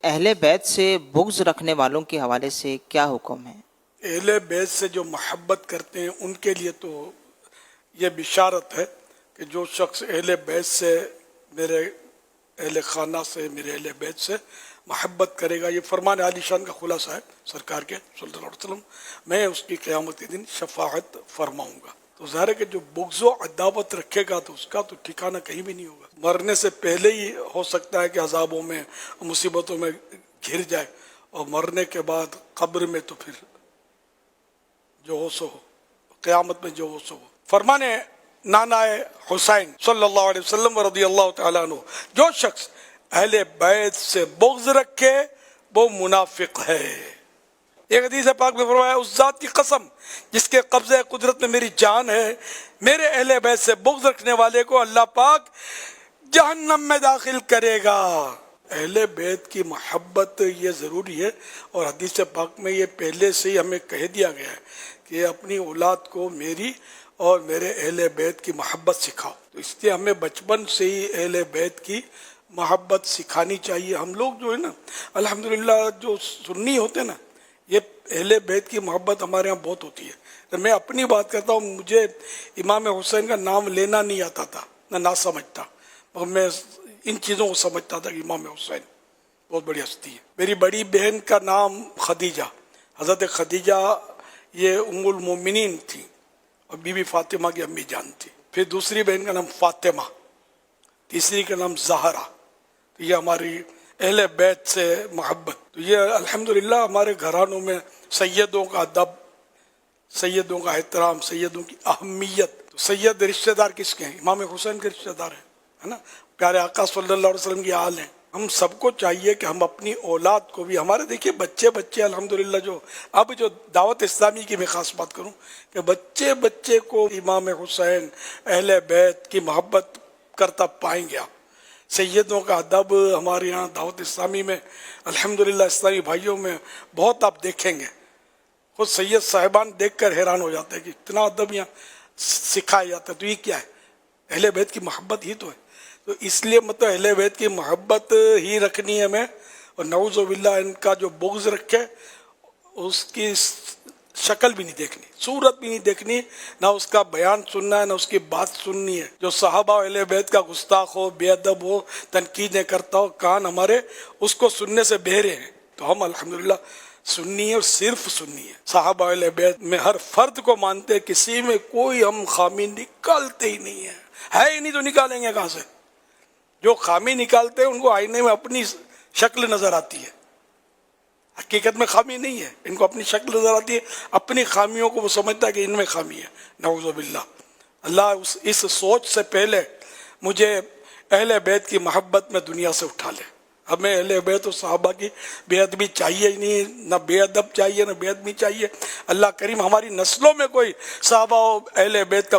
اہل بیت سے بغض رکھنے والوں کے حوالے سے کیا حکم ہے؟ اہل بیت سے جو محبت کرتے ہیں ان کے لیے تو یہ بشارت ہے کہ جو شخص اہل بیت سے، میرے اہل خانہ سے، میرے اہل بیت سے محبت کرے گا، یہ فرمان عالی شان کا خلاصہ ہے سرکار کے صلی اللہ علیہ وسلم، میں اس کی قیامت کے دن شفاعت فرماؤں گا۔ تو ظاہر ہے کہ جو بغض و عداوت رکھے گا تو اس کا تو ٹھکانہ کہیں بھی نہیں ہوگا، مرنے سے پہلے ہی ہو سکتا ہے کہ عذابوں میں، مصیبتوں میں گھر جائے، اور مرنے کے بعد قبر میں تو پھر جو ہو سو ہو، قیامت میں جو ہو سو ہو۔ فرمان نانا حسین صلی اللہ علیہ وسلم رضی اللہ تعالیٰ عنہ، جو شخص اہل بیت سے بغض رکھے وہ منافق ہے۔ ایک حدیث پاک میں فرمایا، اس ذات کی قسم جس کے قبضہ قدرت میں میری جان ہے، میرے اہل بیت سے بغض رکھنے والے کو اللہ پاک جہنم میں داخل کرے گا۔ اہل بیت کی محبت یہ ضروری ہے، اور حدیث پاک میں یہ پہلے سے ہی ہمیں کہہ دیا گیا ہے کہ اپنی اولاد کو میری اور میرے اہل بیت کی محبت سکھاؤ۔ تو اس لیے ہمیں بچپن سے ہی اہل بیت کی محبت سکھانی چاہیے۔ ہم لوگ جو ہے نا الحمدللہ جو سنی ہوتے ہیں نا، یہ اہل بیت کی محبت ہمارے یہاں بہت ہوتی ہے۔ میں اپنی بات کرتا ہوں، مجھے امام حسین کا نام لینا نہیں آتا تھا، نہ سمجھتا، اور میں ان چیزوں کو سمجھتا تھا کہ امام حسین بہت بڑی ہستی ہے۔ میری بڑی بہن کا نام خدیجہ، حضرت خدیجہ یہ ام المومنین تھی، اور بی بی فاطمہ کی امی جان تھی۔ پھر دوسری بہن کا نام فاطمہ، تیسری کا نام زہرا۔ تو یہ ہماری اہل بیت سے محبت، تو یہ الحمدللہ ہمارے گھرانوں میں سیدوں کا ادب، سیدوں کا احترام، سیدوں کی اہمیت۔ تو سید رشتہ دار کس کے ہیں؟ امام حسین کے رشتہ دار ہیں، ہے نا، پیارے آقا صلی اللہ علیہ وسلم کی آل ہیں۔ ہم سب کو چاہیے کہ ہم اپنی اولاد کو بھی، ہمارے دیکھیے بچے الحمدللہ جو دعوت اسلامی کی میں خاص بات کروں کہ بچے کو امام حسین اہل بیت کی محبت کرتا پائیں گے آپ۔ سیدوں کا ادب ہمارے یہاں دعوت اسلامی میں الحمدللہ اسلامی بھائیوں میں بہت آپ دیکھیں گے، خود سید صاحبان دیکھ کر حیران ہو جاتے ہیں کہ اتنا ادب یہاں سکھایا جاتا ہے۔ تو یہ کیا ہے؟ اہل بیت کی محبت ہی تو ہے۔ تو اس لیے مطلب اہل بیت کی محبت ہی رکھنی ہے ہمیں، اور نعوذ باللہ ان کا جو بغض رکھے اس کی شکل بھی نہیں دیکھنی، صورت بھی نہیں دیکھنی، نہ اس کا بیان سننا ہے، نہ اس کی بات سننی ہے۔ جو صحابہ اہل بیت کا گستاخ ہو، بے ادب ہو، تنقیدیں کرتا ہو، کان ہمارے اس کو سننے سے بہرے ہیں۔ تو ہم الحمدللہ سننی ہے، اور صرف سننی ہے۔ صحابہ اہل بیت میں ہر فرد کو مانتے ہیں، کسی میں کوئی ہم خامی نکالتے ہی نہیں ہے ہی نہیں، تو نکالیں گے کہاں سے؟ جو خامی نکالتے ہیں ان کو آئینے میں اپنی شکل نظر آتی ہے، حقیقت میں خامی نہیں ہے، ان کو اپنی شکل نظر آتی ہے، اپنی خامیوں کو وہ سمجھتا ہے کہ ان میں خامی ہے۔ نعوذ باللہ، اللہ اس سوچ سے پہلے مجھے اہل بیت کی محبت میں دنیا سے اٹھا لے۔ ہمیں اہل بیت و صحابہ کی بے ادبی چاہیے ہی نہیں، نہ بے ادب چاہیے، نہ بے ادبی چاہیے۔ اللہ کریم ہماری نسلوں میں کوئی صحابہ و اہل بیت کا